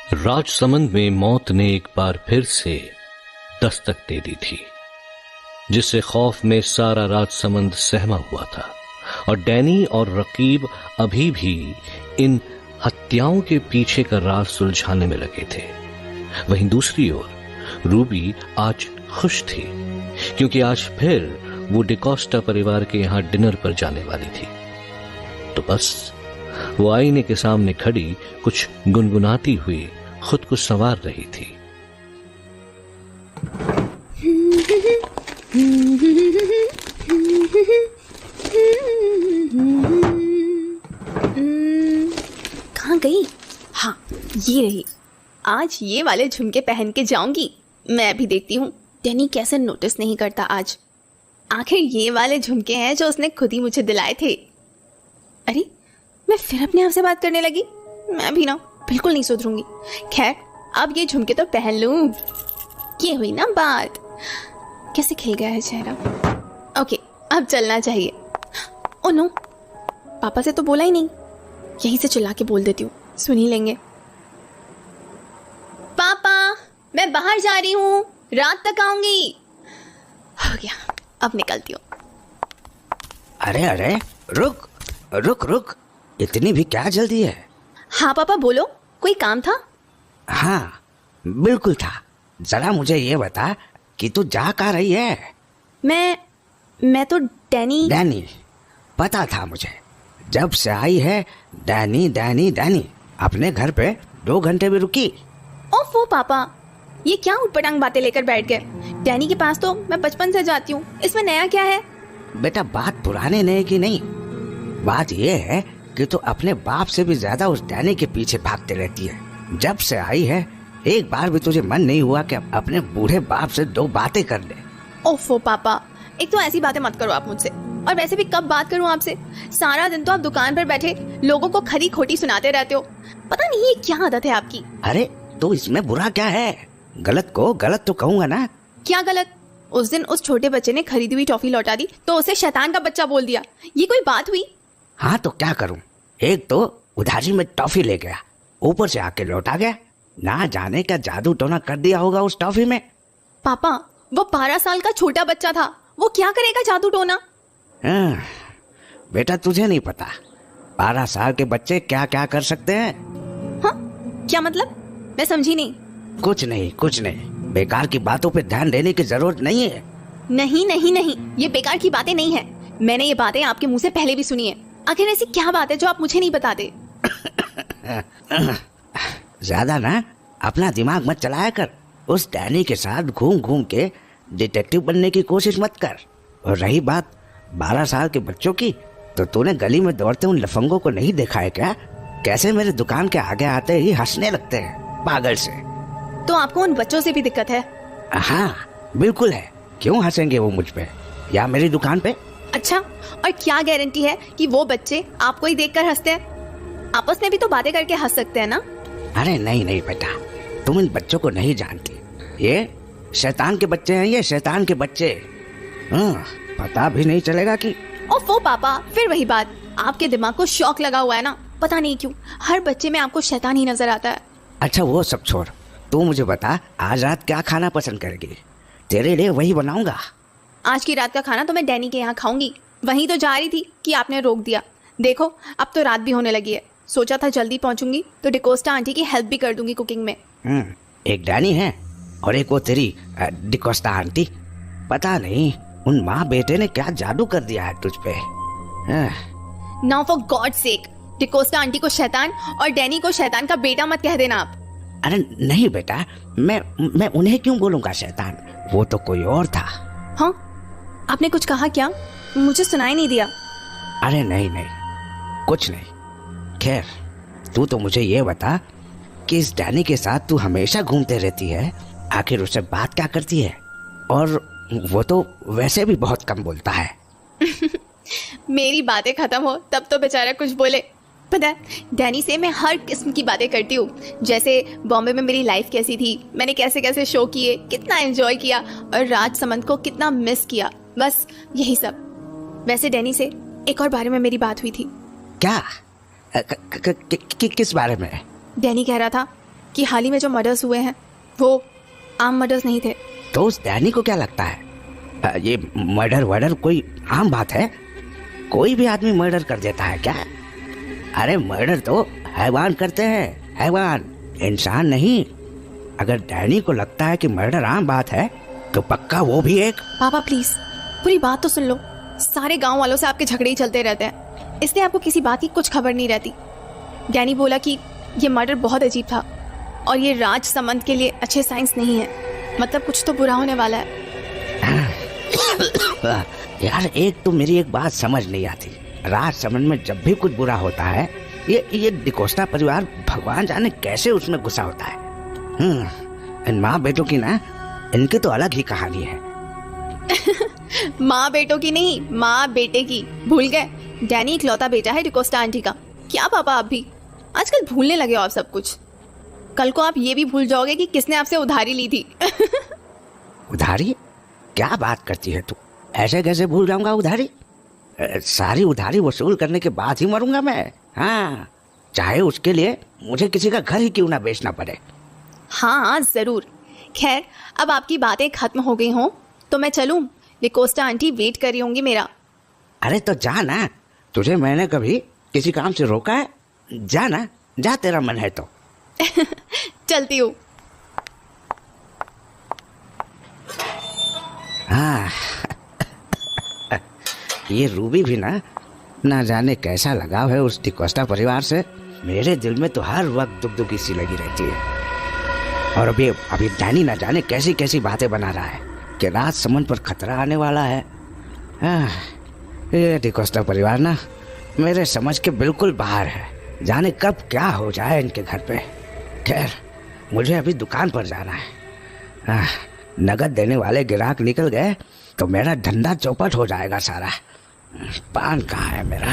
राजसमंद में मौत ने एक बार फिर से दस्तक दे दी थी, जिससे खौफ में सारा राजसमंद सहमा हुआ था और डैनी और रकीब अभी भी इन हत्याओं के पीछे का राज सुलझाने में लगे थे। वहीं दूसरी ओर रूबी आज खुश थी, क्योंकि आज फिर वो डिकोस्टा परिवार के यहां डिनर पर जाने वाली थी। तो बस वो आईने के सामने खड़ी कुछ गुनगुनाती हुई खुद को संवार रही थी। कहाँ गई? हाँ, ये रही। आज ये वाले झुमके पहन के जाऊंगी। मैं भी देखती हूँ डैनी कैसे नोटिस नहीं करता आज। आखिर ये वाले झुमके हैं जो उसने खुद ही मुझे दिलाए थे। अरे, मैं फिर अपने आप से बात करने लगी। मैं भी ना बिल्कुल नहीं सुधरूंगी। खैर, अब ये झुमके तो पहन लूं। ये हुई ना बात। कैसे खिल गया है चेहरा। ओके, अब चलना चाहिए। ओ नो, पापा से तो बोला ही नहीं। यहीं से चिल्ला के बोल देती हूँ, सुन ही लेंगे। पापा, मैं बाहर जा रही हूँ, रात तक आऊंगी। हो गया, अब निकलती हूँ। अरे अरे, रुक रुक रुक, इतनी भी क्या जल्दी है? हाँ पापा, बोलो, कोई काम था? हाँ बिल्कुल था। जरा मुझे ये बता कि तू जा कहाँ रही है? मैं तो डैनी पता था मुझे। जब से आई है डैनी डैनी डैनी, अपने घर पे 2 घंटे भी रुकी। ओफो पापा, ये क्या उटपटांग बातें लेकर बैठ गए? डैनी के पास तो मैं बचपन से जाती हूँ, इसमें नया क्या है? बेटा, बात पुराने नए की नहीं, बात ये है कि तू अपने बाप से भी ज्यादा उस डैनी के पीछे भागते रहती है। जब से आई है एक बार भी तुझे मन नहीं हुआ कि अपने बूढ़े बाप से 2 बातें कर ले? ओफो पापा, एक तो ऐसी बातें मत करो आप मुझसे, और वैसे भी कब बात करूं आपसे? सारा दिन तो आप दुकान पर बैठे लोगों को खरी खोटी सुनाते रहते हो। पता नहीं ये क्या आदत है आपकी। अरे तो इसमें बुरा क्या है? गलत को गलत तो कहूँगा ना। क्या गलत? उस दिन उस छोटे बच्चे ने खरीदी हुई टॉफी लौटा दी तो उसे शैतान का बच्चा बोल दिया। ये कोई बात हुई? हाँ तो क्या करूं, एक तो उधारी में टॉफी ले गया, ऊपर से आके लौटा गया। ना जाने क्या जादू टोना कर दिया होगा उस टॉफी में। पापा, वो 12 साल का छोटा बच्चा था, वो क्या करेगा जादू टोना? बेटा, तुझे नहीं पता 12 साल के बच्चे क्या क्या कर सकते हैं। हाँ, क्या मतलब? मैं समझी नहीं। कुछ नहीं, बेकार की बातों पे ध्यान देने की जरूरत नहीं है। नहीं, ये बेकार की बातें नहीं है। मैंने ये बातें आपके मुंह से पहले भी सुनी है। आखिर ऐसी क्या बात है जो आप मुझे नहीं बताते? ज्यादा ना अपना दिमाग मत चलाया कर। उस डैनी के साथ घूम घूम के डिटेक्टिव बनने की कोशिश मत कर। और रही बात 12 साल के बच्चों की, तो तूने गली में दौड़ते उन लफंगों को नहीं देखा है क्या? कैसे मेरे दुकान के आगे आते ही हंसने लगते हैं पागल से। तो आपको उन बच्चों से भी दिक्कत है? हाँ बिल्कुल है। क्यों हंसेंगे वो मुझ पे या मेरी दुकान पे? अच्छा, और क्या गारंटी है कि वो बच्चे आपको ही देखकर हंसते हैं? आपस में भी तो बातें करके हंस सकते हैं ना? अरे नहीं बेटा, तुम इन बच्चों को नहीं जानती। ये शैतान के बच्चे हैं, ये शैतान के बच्चे। पता भी नहीं चलेगा कि। ओफो पापा, फिर वही बात। आपके दिमाग को शौक लगा हुआ है ना, पता नहीं क्यों हर बच्चे में आपको शैतान ही नजर आता है। अच्छा वो सब छोड़, तू मुझे बता आज रात क्या खाना पसंद करेगी? तेरे लिए वही बनाऊंगा। आज की रात का खाना तो मैं डैनी के यहाँ खाऊंगी। वहीं तो जा रही थी कि आपने रोक दिया। देखो, अब तो रात भी होने लगी है। सोचा था जल्दी पहुंचूंगी तो डिकोस्टा आंटी की हेल्प भी कर दूंगी कुकिंग में। एक डैनी है और एक वो तेरी डिकोस्टा आंटी। पता नहीं उन माँ बेटे ने क्या जादू कर दिया है तुझ पे। Now for God sake, D'Costa aunty को शैतान और डैनी को शैतान का बेटा मत कह देना आप। अरे नहीं बेटा, मैं उन्हें क्यों बोलूंगा शैतान? वो तो कोई और था। हाँ, आपने कुछ कहा क्या? मुझे सुनाई नहीं दिया। अरे नहीं कुछ नहीं। खैर, तू तो मुझे ये बता कि इस डैनी के साथ तू हमेशा घूमते रहती है, आखिर उससे बात क्या करती है? और वो तो वैसे भी बहुत कम बोलता है। मेरी बातें खत्म हो तब तो बेचारा कुछ बोले। पता है, डैनी से मैं हर किस्म की बातें करती हूँ। जैसे बॉम्बे में मेरी लाइफ कैसी थी, मैंने कैसे कैसे शो किए, कितना एंजॉय किया और राजसमंद को कितना मिस किया, बस यही सब। वैसे डैनी से एक और बारे में मेरी बात हुई थी। क्या? किस बारे में? डैनी कह रहा था कि हाल ही में जो मर्डर्स हुए हैं वो आम मर्डर्स नहीं थे। तो उस डैनी को क्या लगता है ये मर्डर वर्डर कोई आम बात है? कोई भी आदमी मर्डर कर देता है क्या? अरे मर्डर तो हैवान करते हैं, हैवान, इंसान नहीं। अगर डैनी को लगता है कि मर्डर आम बात है तो पक्का वो भी एक। पापा प्लीज पूरी बात तो सुन लो। सारे गांव वालों से आपके झगड़े ही चलते रहते हैं, इसलिए आपको किसी बात की कुछ खबर नहीं रहती। डैनी बोला कि ये मर्डर बहुत अजीब था और ये राज संबंध के लिए अच्छे साइंस नहीं है, मतलब कुछ तो बुरा होने वाला है। यार एक तो मेरी एक बात समझ नहीं आती, राज संबंध में जब भी कुछ बुरा होता है ये डिकोस्टा परिवार भगवान जाने कैसे उसमें घुसा होता है। इन माँ बेटों की ना, इनकी तो अलग ही कहानी है। माँ बेटों की नहीं, माँ बेटे की। भूल गए डैनी इकलौता बेटा है डिकोस्टा आंटी का। क्या पापा आप भी आजकल भूलने लगे हो आप सब कुछ। कल को आप ये भी भूल जाओगे कि किसने आपसे उधारी ली थी। उधारी? क्या बात करती है तू? ऐसे कैसे भूल जाऊंगा उधारी? सारी उधारी वसूल करने के बाद ही मरूंगा मैं। हाँ, चाहे उसके लिए मुझे किसी का घर ही क्यों ना बेचना पड़े। हाँ जरूर। खैर अब आपकी बातें खत्म हो गई हों तो मैं चलूं? डिकोस्टा आंटी वेट कर रही होंगी मेरा। अरे तो जा ना, तुझे मैंने कभी किसी काम से रोका है? जा ना, जा तेरा मन है तो। चलती हूँ। हाँ ये रूबी भी ना जाने कैसा लगाव है उस डिकोस्टा परिवार से। मेरे दिल में तो हर वक्त दुगदुगी सी लगी रहती है। और अभी डैनी ना जाने कैसी कैसी बातें बना रहा है कि राज समन पर खतरा आने वाला है। हाँ, ये डिकोस्टा परिवार ना मेरे समझ के बिल्कुल बाहर है। जाने कब क्या हो जाए इनके घर पे। खैर मुझे अभी दुकान पर जाना है। नगद देने वाले ग्राहक निकल गए तो मेरा धंधा चौपट हो जाएगा सारा। पान कहाँ है मेरा?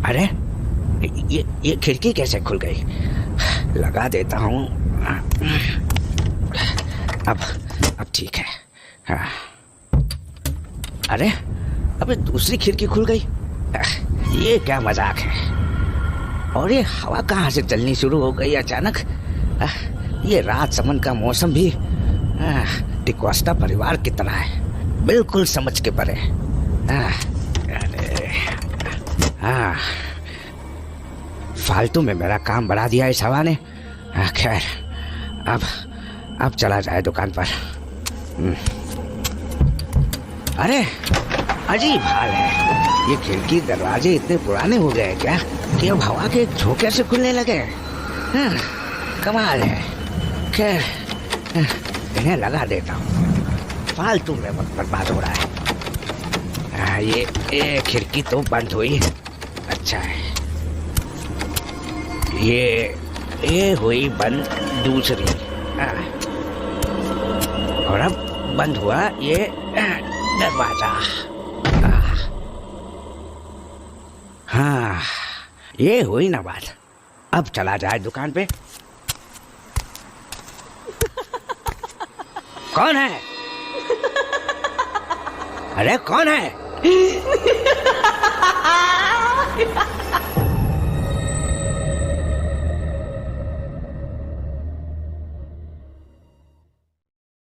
अरे ये खिड़की कैसे खुल गई? लगा देता हूँ। अब ठीक है। हाँ। अरे अबे दूसरी खिड़की खुल गई। ये क्या मजाक है? और ये हवा कहाँ से चलनी शुरू हो गई अचानक? ये रात समन का मौसम भी डिकोस्टा परिवार की तरह है, बिल्कुल समझ के परे। फालतू में मेरा काम बढ़ा दिया इस हवा ने। खैर अब चला जाए दुकान पर। अरे अजीब हाल है, ये खिड़की दरवाजे इतने पुराने हो गए क्या कि अब हवा के झोंके से खुलने लगे। कमाल है। खैर इन्हें लगा देता हूँ, फालतू में वक्त बर्बाद हो रहा है। ये खिड़की तो बंद हुई, अच्छा है। ये हुई बंद दूसरी। और अब बंद हुआ ये दरवाजा। हाँ ये हुई ना बात। अब चला जाए दुकान पे। कौन है? अरे कौन है?